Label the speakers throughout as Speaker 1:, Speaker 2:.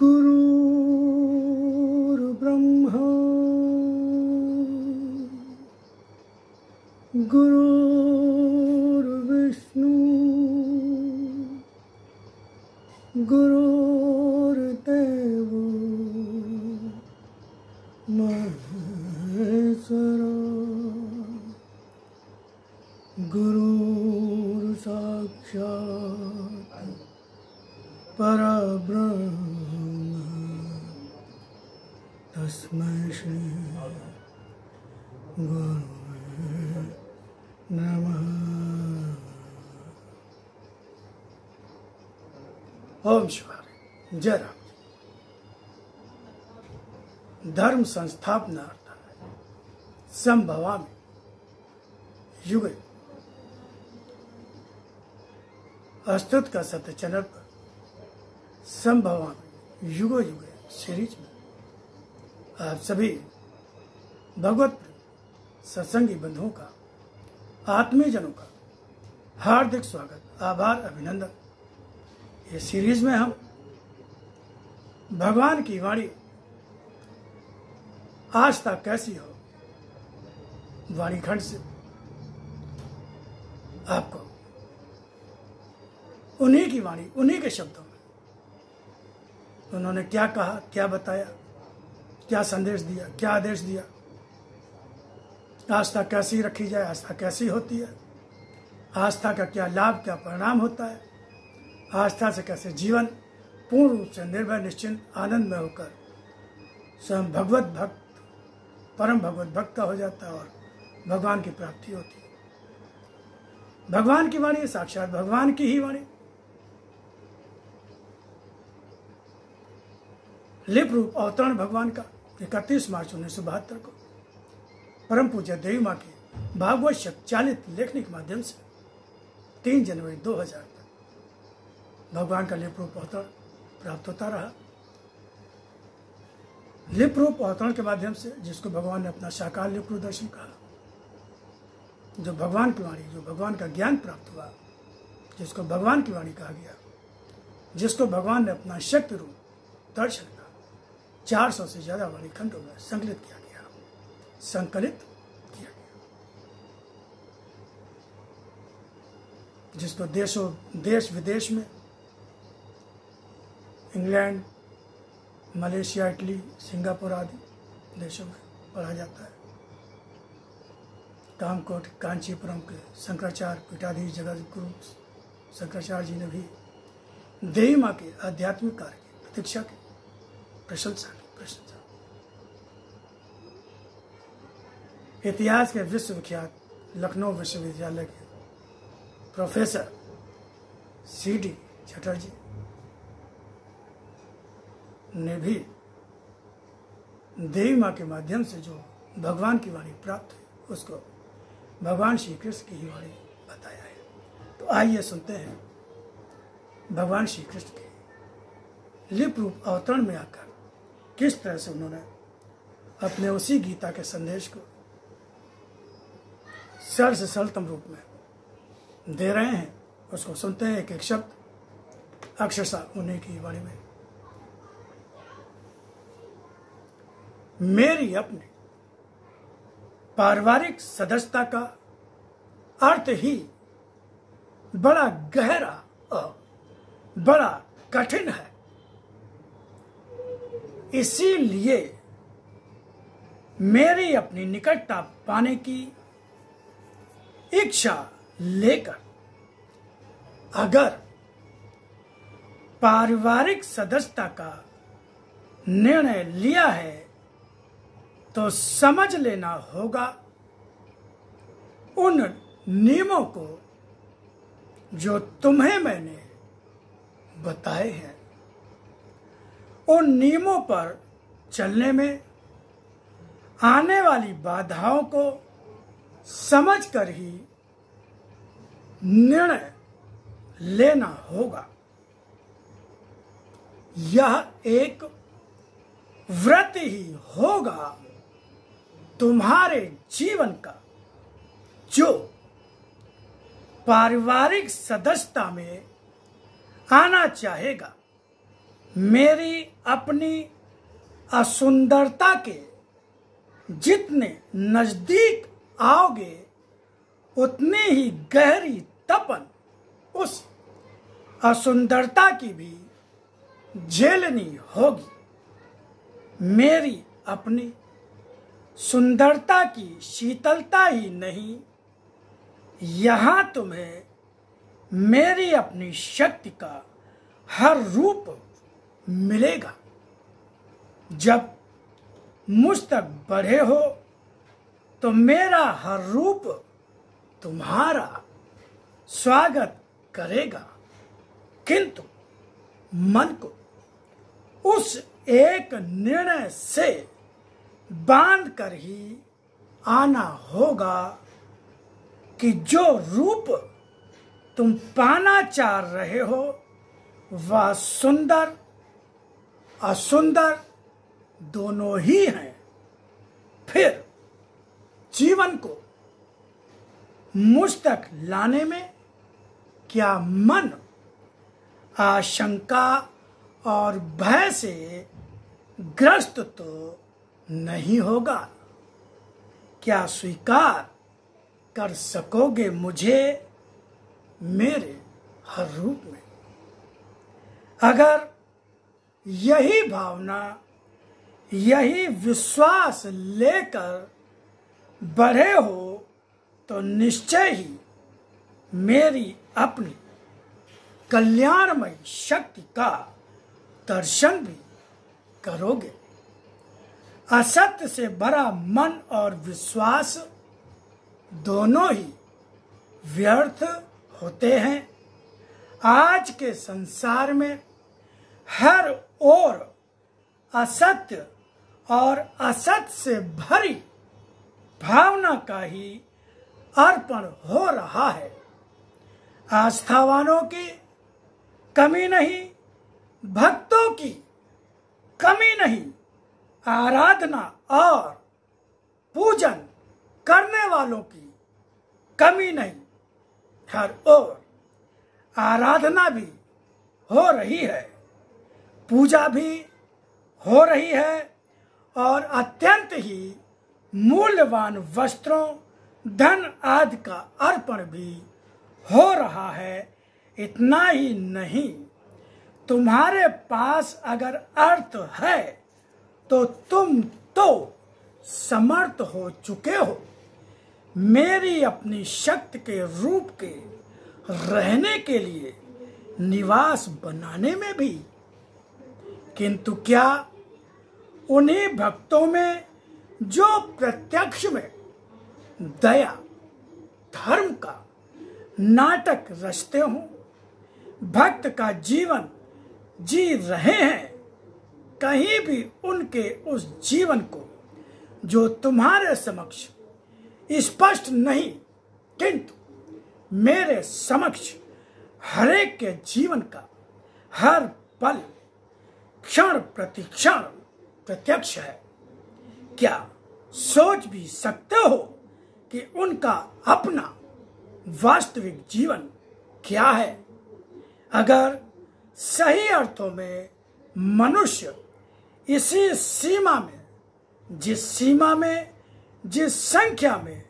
Speaker 1: गुरुर्ब्रह्मा गुरुर्विष्णु गुरुर्देवो महेश्वरा गुरुर्साक्षात् परब्रह्म तस्मै श्री गुरुवे नमः। ओम शिवाय। जय राम। धर्म संस्थापनार्थाय संभवामि युगे। अस्तुत का सत्य चैनल पर संभवामि युगो युगे सीरीज में आप सभी भगवत सत्संगी बंधुओं का, आत्मीय जनों का हार्दिक स्वागत, आभार, अभिनंदन। इस सीरीज में हम भगवान की वाणी आस्था कैसी हो वाणी खंड से आपको उन्हीं की वाणी, उन्हीं के शब्दों में उन्होंने क्या कहा, क्या बताया, क्या संदेश दिया, क्या आदेश दिया, आस्था कैसी रखी जाए, आस्था कैसी होती है, आस्था का क्या लाभ, क्या परिणाम होता है, आस्था से कैसे जीवन पूर्ण रूप से निर्भय, निश्चिंत, आनंद में होकर स्वयं भगवत भक्त, परम भगवत भक्त का हो जाता है और भगवान की प्राप्ति होती है। भगवान की वाणी साक्षात भगवान की ही वाणी। लिप रूप अवतरण भगवान का 31 मार्च 1972 को परम पूज्य देवी माँ के भागवत शब्द चालित लेखनी के माध्यम से 3 जनवरी 2000 तक भगवान का लिप रूप अवतरण प्राप्त होता रहा। लिप रूप अवतरण के माध्यम से जिसको भगवान ने अपना साकार लिप रूप दर्शन कहा, जो भगवान की वाणी, जो भगवान का ज्ञान प्राप्त हुआ, जिसको भगवान की वाणी कहा गया, जिसको भगवान ने अपना शक्ति रूप दर्शन का 400 से ज्यादा वाणी खंडों में संकलित किया गया, संकलित किया गया, जिसको देश विदेश में, इंग्लैंड, मलेशिया, इटली, सिंगापुर आदि देशों में पढ़ा जाता है। कामकोट, कांचीपुरम के शंकराचार्य पीठाधीश जगत गुरु शंकराचार्य जी ने भी देवी माँ के आध्यात्मिक कार्य की प्रतीक्षा की, प्रशंसा की। इतिहास के विश्वविख्यात लखनऊ विश्वविद्यालय के प्रोफेसर C.D. चटर्जी ने भी देवी माँ के माध्यम से जो भगवान की वाणी प्राप्त हुई उसको भगवान श्री कृष्ण की ही वाणी बताया है। तो आइए सुनते हैं भगवान श्री कृष्ण के लिप रूप अवतरण में आकर किस तरह से उन्होंने अपने उसी गीता के संदेश को सरल से सरलतम रूप में दे रहे हैं। उसको सुनते हैं एक एक शब्द अक्षरशः उन्हीं की वाणी में। मेरी अपनी पारिवारिक सदस्यता का अर्थ ही बड़ा गहरा और बड़ा कठिन है। इसीलिए मेरी अपनी निकटता पाने की इच्छा लेकर अगर पारिवारिक सदस्यता का निर्णय लिया है तो समझ लेना होगा उन नियमों को जो तुम्हें मैंने बताए हैं। उन नियमों पर चलने में आने वाली बाधाओं को समझकर ही निर्णय लेना होगा। यह एक व्रत ही होगा तुम्हारे जीवन का जो पारिवारिक सदस्यता में आना चाहेगा मेरी अपनी असुंदरता के जितने नजदीक आओगे उतनी ही गहरी तपन उस असुंदरता की भी झेलनी होगी। मेरी अपनी सुंदरता की शीतलता ही नहीं, यहाँ तुम्हें मेरी अपनी शक्ति का हर रूप मिलेगा। जब मुझ तक बढ़े हो तो मेरा हर रूप तुम्हारा स्वागत करेगा, किंतु मन को उस एक निर्णय से बांध कर ही आना होगा कि जो रूप तुम पाना चाह रहे हो वह सुंदर असुंदर दोनों ही हैं। फिर जीवन को मुझ तक लाने में क्या मन आशंका और भय से ग्रस्त तो नहीं होगा? क्या स्वीकार कर सकोगे मुझे मेरे हर रूप में? अगर यही भावना, यही विश्वास लेकर बढ़े हो तो निश्चय ही मेरी अपनी कल्याणमय शक्ति का दर्शन भी करोगे। असत्य से भरा मन और विश्वास दोनों ही व्यर्थ होते हैं। आज के संसार में हर ओर असत्य और असत्य से भरी भावना का ही अर्पण हो रहा है। आस्थावानों की कमी नहीं, भक्तों की कमी नहीं, आराधना और पूजन करने वालों की कमी नहीं। हर ओर आराधना भी हो रही है, पूजा भी हो रही है और अत्यंत ही मूल्यवान वस्त्रों, धन आदि का अर्पण भी हो रहा है। इतना ही नहीं, तुम्हारे पास अगर अर्थ है तो तुम तो समर्थ हो चुके हो मेरी अपनी शक्ति के रूप के रहने के लिए निवास बनाने में भी। किंतु क्या उन्हीं भक्तों में जो प्रत्यक्ष में दया धर्म का नाटक रचते हो, भक्त का जीवन जी रहे हैं, कहीं भी उनके उस जीवन को जो तुम्हारे समक्ष स्पष्ट नहीं किंतु मेरे समक्ष हरेक के जीवन का हर पल क्षण प्रति क्षण प्रत्यक्ष है? क्या सोच भी सकते हो कि उनका अपना वास्तविक जीवन क्या है? अगर सही अर्थों में मनुष्य इसी सीमा में, जिस संख्या में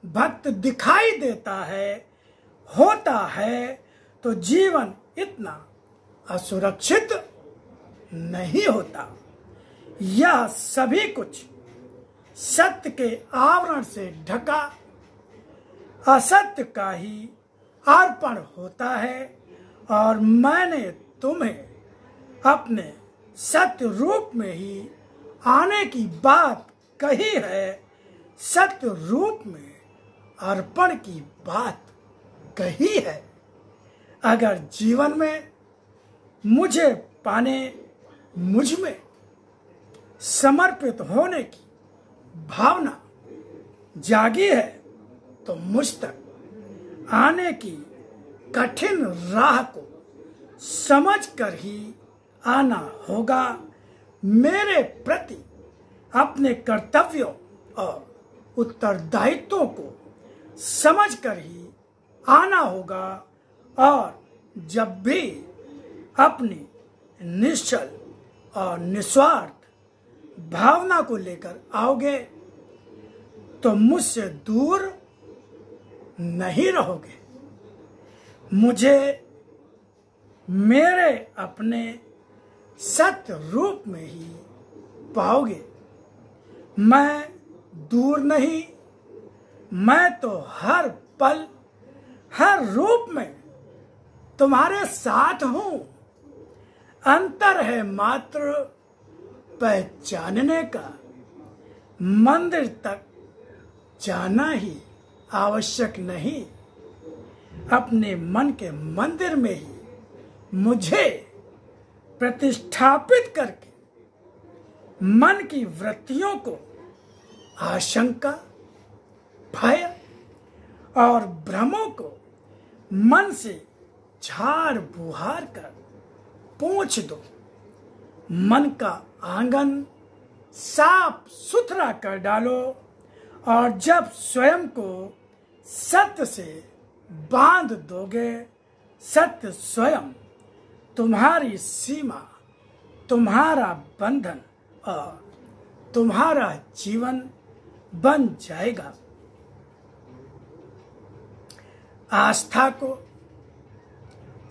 Speaker 1: भक्त दिखाई देता है, होता है, तो जीवन इतना असुरक्षित नहीं होता। यह सभी कुछ सत्य के आवरण से ढका असत्य का ही अर्पण होता है और मैंने तुम्हें अपने सत्य रूप में ही आने की बात कही है, सत्य रूप में अर्पण की बात कही है। अगर जीवन में मुझे पाने, मुझ में समर्पित होने की भावना जागी है तो मुझ तक आने की कठिन राह को समझ कर ही आना होगा। मेरे प्रति अपने कर्तव्यों और उत्तरदायित्वों को समझ कर ही आना होगा और जब भी अपनी निश्चल और निस्वार्थ भावना को लेकर आओगे तो मुझसे दूर नहीं रहोगे। मुझे मेरे अपने सत्य रूप में ही पाओगे। मैं दूर नहीं, मैं तो हर पल हर रूप में तुम्हारे साथ हूं। अंतर है मात्र पहचानने का। मंदिर तक जाना ही आवश्यक नहीं, अपने मन के मंदिर में ही मुझे प्रतिष्ठापित करके मन की वृत्तियों को आशंका, भय और भ्रमों को मन से झाड़ बुहार कर पोंछ दो। मन का आंगन साफ सुथरा कर डालो और जब स्वयं को सत्य से बांध दोगे, सत्य स्वयं तुम्हारी सीमा, तुम्हारा बंधन और तुम्हारा जीवन बन जाएगा। आस्था को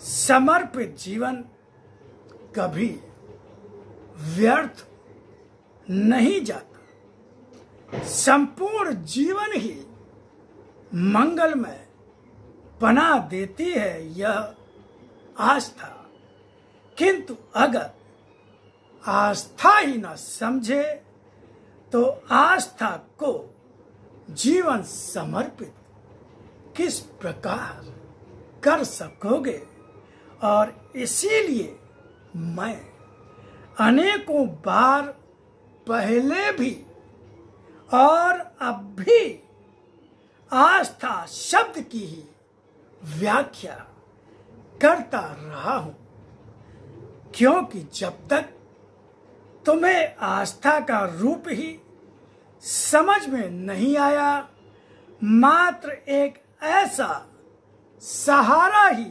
Speaker 1: समर्पित जीवन कभी व्यर्थ नहीं जाता। संपूर्ण जीवन ही मंगलमय बना देती है यह आस्था। किंतु अगर आस्था ही न समझे तो आस्था को जीवन समर्पित किस प्रकार कर सकोगे। और इसीलिए मैं अनेकों बार पहले भी और अब भी आस्था शब्द की ही व्याख्या करता रहा हूं, क्योंकि जब तक तुम्हें आस्था का रूप ही समझ में नहीं आया, मात्र एक ऐसा सहारा ही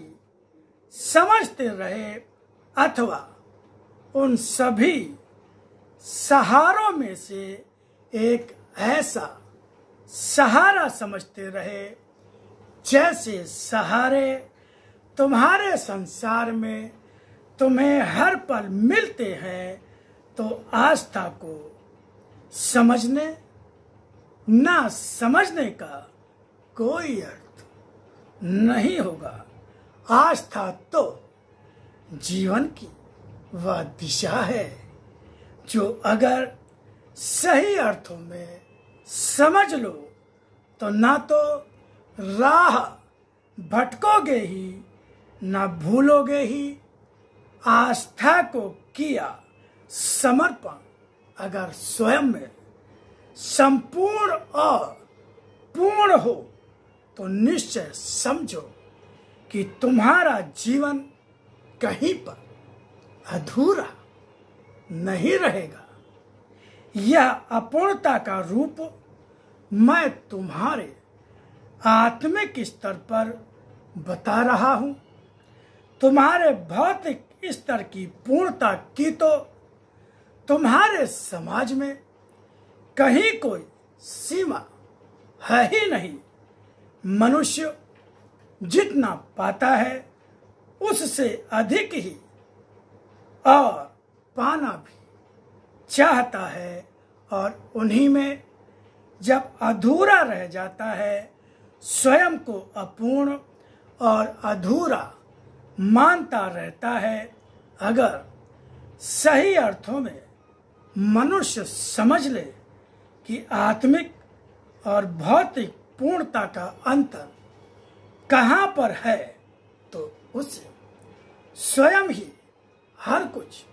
Speaker 1: समझते रहे अथवा उन सभी सहारों में से एक ऐसा सहारा समझते रहे जैसे सहारे तुम्हारे संसार में तुम्हें हर पल मिलते हैं, तो आस्था को समझने ना समझने का कोई अर्थ नहीं होगा। आस्था तो जीवन की वह दिशा है जो अगर सही अर्थों में समझ लो तो ना तो राह भटकोगे ही, ना भूलोगे ही। आस्था को किया समर्पण अगर स्वयं में संपूर्ण और पूर्ण हो तो निश्चय समझो कि तुम्हारा जीवन कहीं पर अधूरा नहीं रहेगा। यह अपूर्णता का रूप मैं तुम्हारे आत्मिक स्तर पर बता रहा हूं। तुम्हारे भौतिक स्तर की पूर्णता की तो तुम्हारे समाज में कहीं कोई सीमा है ही नहीं। मनुष्य जितना पाता है उससे अधिक ही और पाना भी चाहता है, और उन्हीं में जब अधूरा रह जाता है, स्वयं को अपूर्ण और अधूरा मानता रहता है। अगर सही अर्थों में मनुष्य समझ ले कि आत्मिक और भौतिक पूर्णता का अंतर कहाँ पर है, तो उसे स्वयं ही हर कुछ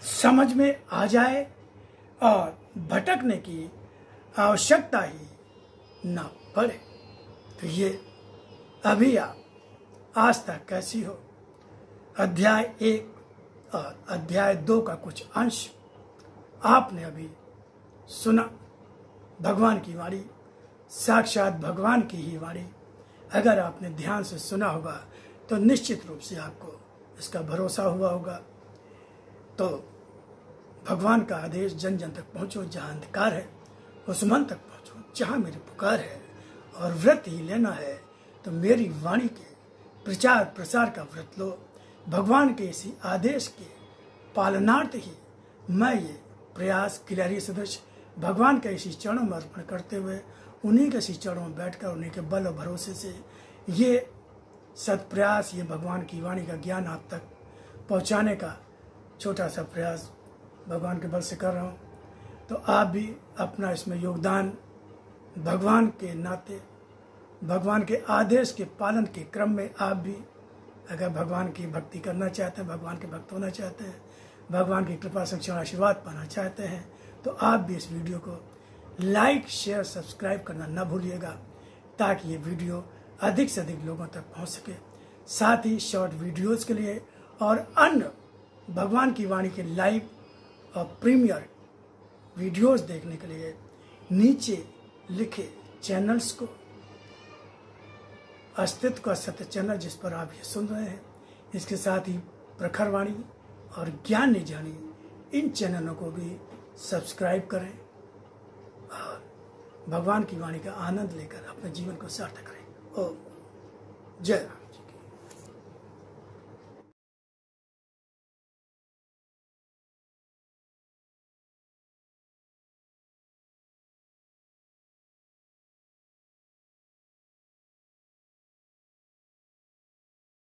Speaker 1: समझ में आ जाए और भटकने की आवश्यकता ही न पड़े। तो ये अभी आप आस्था कैसी हो अध्याय 1 और अध्याय 2 का कुछ अंश आपने अभी सुना। भगवान की वाणी, साक्षात भगवान की ही वाणी अगर आपने ध्यान से सुना होगा तो निश्चित रूप से आपको इसका भरोसा हुआ होगा। तो भगवान का आदेश जन जन तक पहुँचो, जहाँ अंधकार है उस मन तक पहुँचो, जहाँ मेरी पुकार है और व्रत ही लेना है तो मेरी वाणी के प्रचार प्रसार का व्रत लो। भगवान के इसी आदेश के पालनार्थ ही मैं ये प्रयास गिलहरी सदृश भगवान के इसी चरणों में अर्पण करते हुए उन्हीं के इसी चरणों में बैठकर उन्हीं के बल और भरोसे से ये सत्प्रयास, ये भगवान की वाणी का ज्ञान आप तक पहुंचाने का छोटा सा प्रयास भगवान के बल से कर रहा हूँ। तो आप भी अपना इसमें योगदान भगवान के नाते, भगवान के आदेश के पालन के क्रम में आप भी अगर भगवान की भक्ति करना चाहते हैं, भगवान के भक्त होना चाहते हैं, भगवान की कृपा संरक्षण आशीर्वाद पाना चाहते हैं तो आप भी इस वीडियो को लाइक शेयर सब्सक्राइब करना न भूलिएगा ताकि ये वीडियो अधिक से अधिक लोगों तक पहुंच सके। साथ ही शॉर्ट वीडियोस के लिए और अन्य भगवान की वाणी के लाइव और प्रीमियर वीडियोस देखने के लिए नीचे लिखे चैनल्स को अस्तित्व का सत्य चैनल जिस पर आप ये सुन रहे हैं, इसके साथ ही प्रखर वाणी और ज्ञान निजानी इन चैनलों को भी सब्सक्राइब करें और भगवान की वाणी का आनंद लेकर अपने जीवन को सार्थक करें। ओम जय राम।